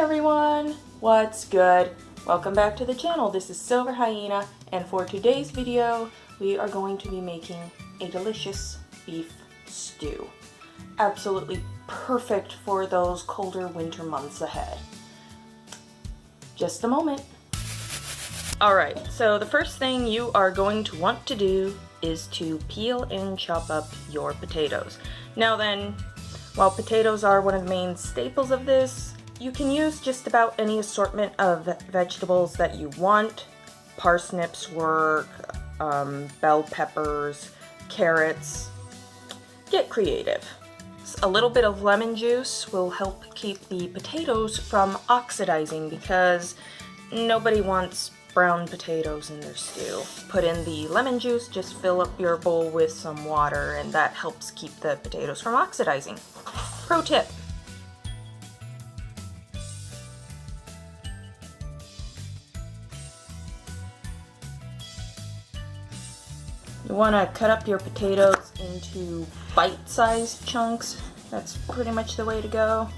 everyone, what's good? Welcome back to the channel. This is Silver Hyena, and for today's video we are going to be making a delicious beef stew. Absolutely perfect for those colder winter months ahead. Just a moment. Alright, so the first thing you are going to want to do is to peel and chop up your potatoes. Now then, while potatoes are one of the main staples of this, you can use just about any assortment of vegetables that you want. Parsnips work, bell peppers, carrots. Get creative. A little bit of lemon juice will help keep the potatoes from oxidizing because nobody wants brown potatoes in their stew. Put in the lemon juice, just fill up your bowl with some water, and that helps keep the potatoes from oxidizing. Pro tip. You want to cut up your potatoes into bite-sized chunks. That's pretty much the way to go.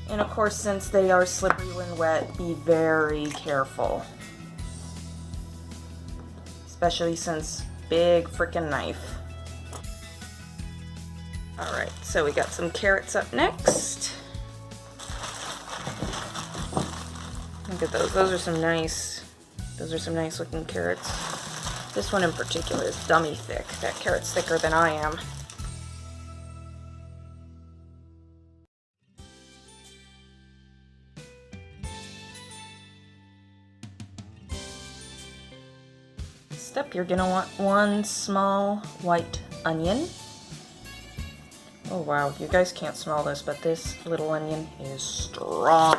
And of course, since they are slippery when wet, be very careful. Especially since big freaking knife. Alright, so we got some carrots up next. Look at those. Those are some nice looking carrots. This one in particular is dummy thick. That carrot's thicker than I am. Next up, you're gonna want one small white onion. Oh wow, you guys can't smell this, but this little onion is strong.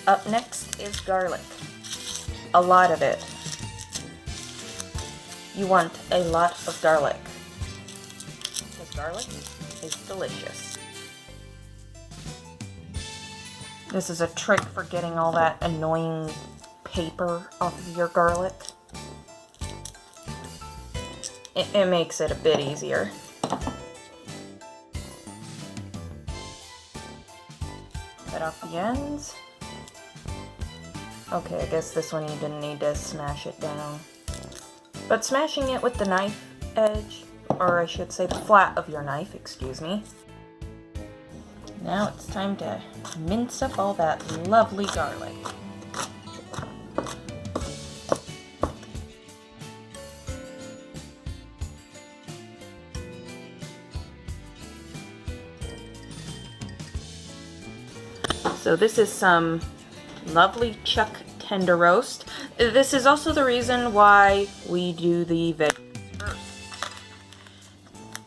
Up next is garlic. A lot of it. You want a lot of garlic, because garlic is delicious. This is a trick for getting all that annoying paper off of your garlic. It makes it a bit easier. Cut off the ends. Okay, I guess this one you didn't need to smash it down. But smashing it with the knife edge, or I should say the flat of your knife, excuse me. Now it's time to mince up all that lovely garlic. So this is some lovely chuck tender roast. This is also the reason why we do the veggies first,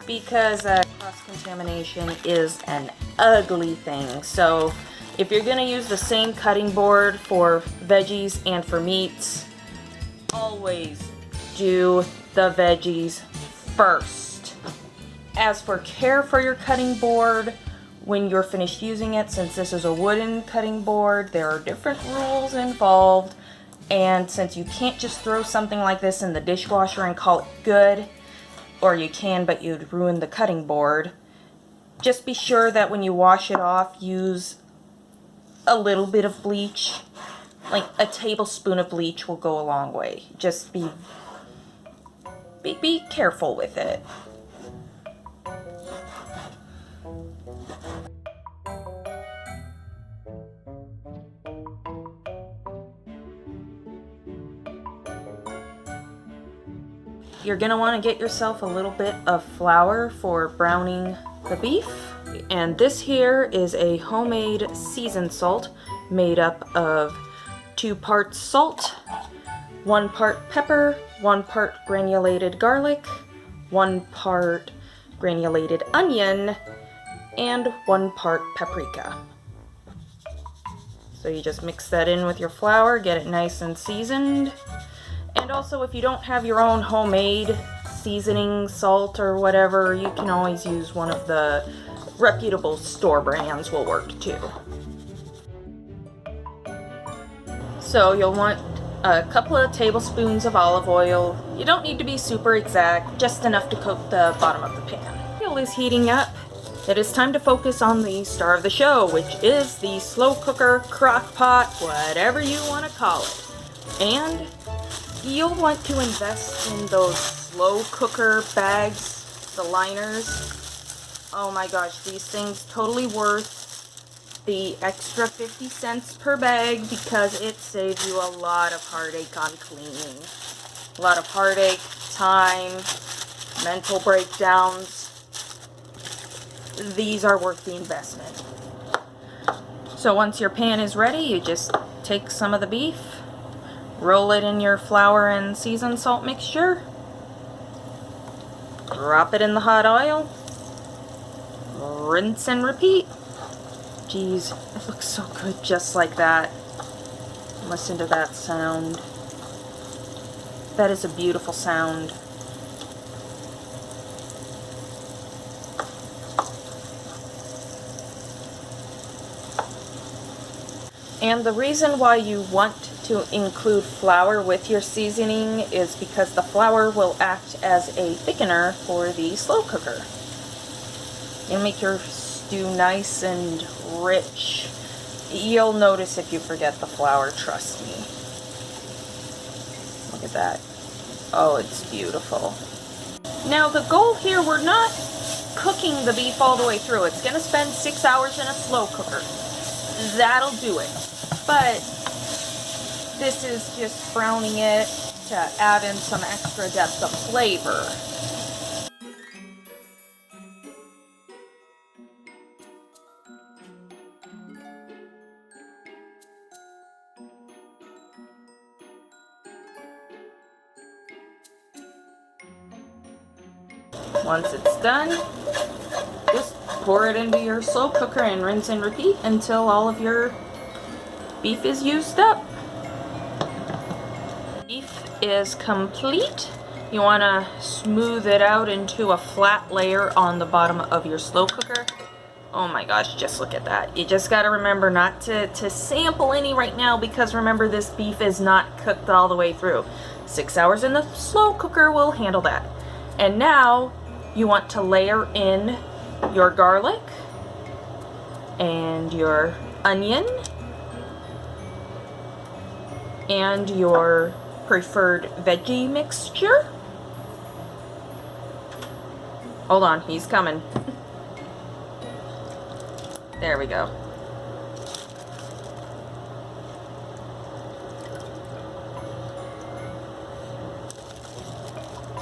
because cross-contamination is an ugly thing. So if you're going to use the same cutting board for veggies and for meats, always do the veggies first. As for care for your cutting board, when you're finished using it, since this is a wooden cutting board, there are different rules involved, and since you can't just throw something like this in the dishwasher and call it good, or you can but you'd ruin the cutting board, just be sure that when you wash it off, use a little bit of bleach. Like a tablespoon of bleach will go a long way. Just be careful with it. You're going to want to get yourself a little bit of flour for browning the beef. And this here is a homemade seasoned salt made up of 2 parts salt, 1 part pepper, 1 part granulated garlic, 1 part granulated onion, and 1 part paprika. So you just mix that in with your flour, get it nice and seasoned. And also, if you don't have your own homemade seasoning salt or whatever, you can always use one of the reputable store brands will work too. So you'll want a couple of tablespoons of olive oil. You don't need to be super exact, just enough to coat the bottom of the pan. Oil is heating up. It is time to focus on the star of the show, which is the slow cooker, crock pot, whatever you want to call it. And you'll want to invest in those slow cooker bags, the liners. Oh my gosh, these things totally worth the extra 50 cents per bag because it saves you a lot of heartache on cleaning. A lot of heartache, time, mental breakdowns. These are worth the investment. So once your pan is ready, you just take some of the beef, roll it in your flour and seasoned salt mixture, drop it in the hot oil, rinse and repeat. Geez, it looks so good just like that. Listen to that sound. That is a beautiful sound. And the reason why you want to include flour with your seasoning is because the flour will act as a thickener for the slow cooker. It'll make your stew nice and rich. You'll notice if you forget the flour, trust me. Look at that. Oh, it's beautiful. Now the goal here, we're not cooking the beef all the way through. It's going to spend 6 hours in a slow cooker. That'll do it. But this is just browning it to add in some extra depth of flavor. Once it's done, just pour it into your slow cooker and rinse and repeat until all of your beef is used up. Beef is complete. You want to smooth it out into a flat layer on the bottom of your slow cooker. Oh my gosh, just look at that. You just got to remember not to sample any right now because remember this beef is not cooked all the way through. 6 hours in the slow cooker will handle that. And now you want to layer in your garlic and your onion and your preferred veggie mixture. Hold on, he's coming. There we go.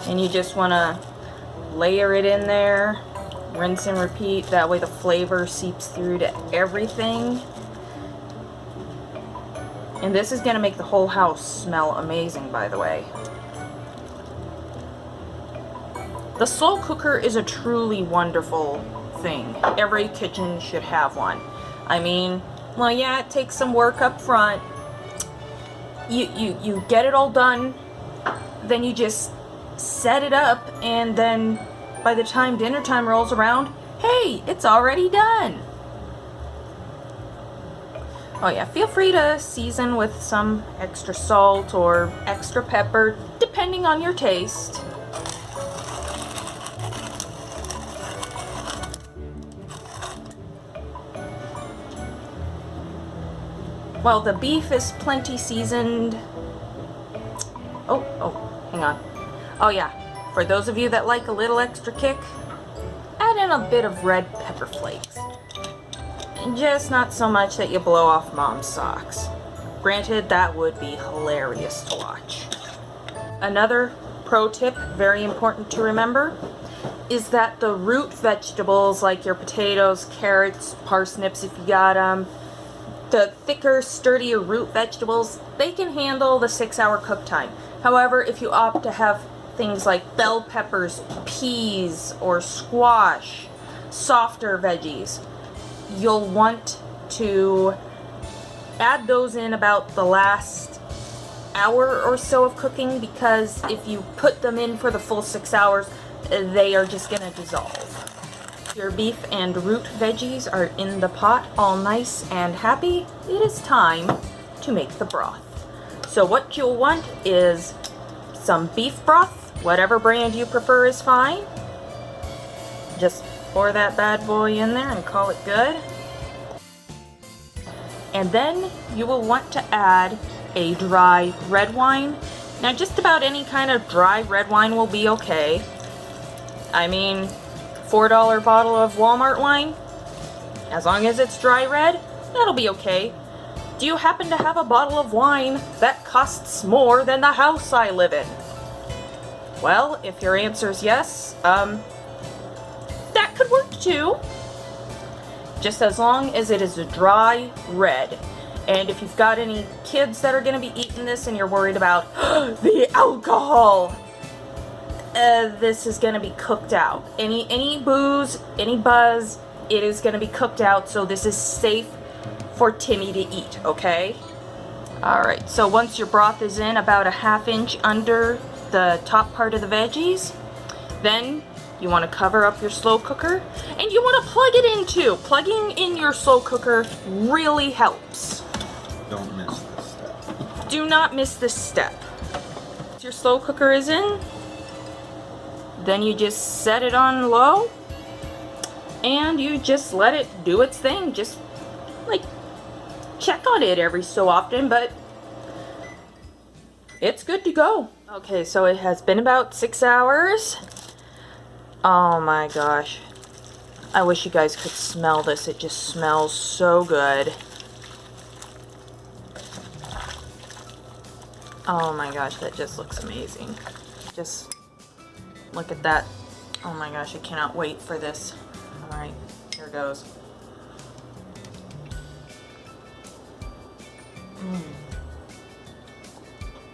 And you just want to layer it in there, rinse and repeat. That way the flavor seeps through to everything. And this is going to make the whole house smell amazing, by the way. The slow cooker is a truly wonderful thing. Every kitchen should have one. I mean, well, yeah, it takes some work up front. You get it all done, then you just set it up, and then by the time dinner time rolls around, hey, it's already done. Oh yeah, feel free to season with some extra salt or extra pepper, depending on your taste. While the beef is plenty seasoned. Oh, hang on. Oh yeah, for those of you that like a little extra kick, add in a bit of red pepper flakes. Just not so much that you blow off mom's socks. Granted, that would be hilarious to watch. Another pro tip, very important to remember, is that the root vegetables like your potatoes, carrots, parsnips if you got them, the thicker, sturdier root vegetables, they can handle the 6 hour cook time. However, if you opt to have things like bell peppers, peas, or squash, softer veggies, you'll want to add those in about the last hour or so of cooking, because if you put them in for the full 6 hours, they are just gonna dissolve. Your beef and root veggies are in the pot, all nice and happy. It is time to make the broth. So what you'll want is some beef broth, whatever brand you prefer is fine. Just pour that bad boy in there and call it good. And then you will want to add a dry red wine. Now just about any kind of dry red wine will be okay. I mean, $4 bottle of Walmart wine, as long as it's dry red, that'll be okay. Do you happen to have a bottle of wine that costs more than the house I live in? Well, if your answer is yes, that could work too. Just as long as it is a dry red. And if you've got any kids that are going to be eating this and you're worried about the alcohol, this is going to be cooked out. Any booze, any buzz, it is going to be cooked out, so this is safe for Timmy to eat, okay? Alright, so once your broth is in about a ½ inch under the top part of the veggies, then you want to cover up your slow cooker, and you want to plug it in too. Plugging in your slow cooker really helps. Don't miss this step. Do not miss this step. Once your slow cooker is in, then you just set it on low, and you just let it do its thing. Just like check on it every so often, but it's good to go. Okay, so it has been about 6 hours. Oh my gosh. I wish you guys could smell this. It just smells so good. Oh my gosh, that just looks amazing. Just look at that. Oh my gosh, I cannot wait for this. Alright, here goes.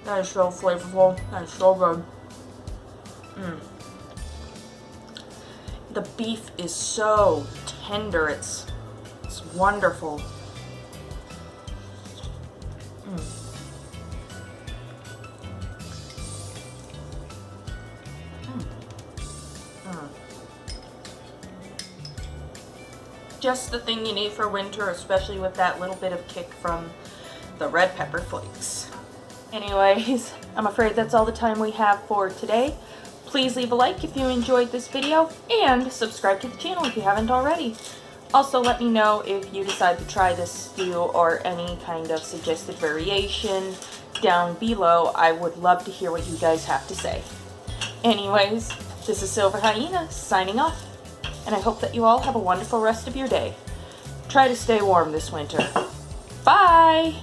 That is so flavorful. That is so good. The beef is so tender. It's wonderful. Just the thing you need for winter, especially with that little bit of kick from the red pepper flakes. Anyways, I'm afraid that's all the time we have for today. Please leave a like if you enjoyed this video, and subscribe to the channel if you haven't already. Also, let me know if you decide to try this stew or any kind of suggested variation down below. I would love to hear what you guys have to say. Anyways, this is Silver Hyena signing off, and I hope that you all have a wonderful rest of your day. Try to stay warm this winter. Bye!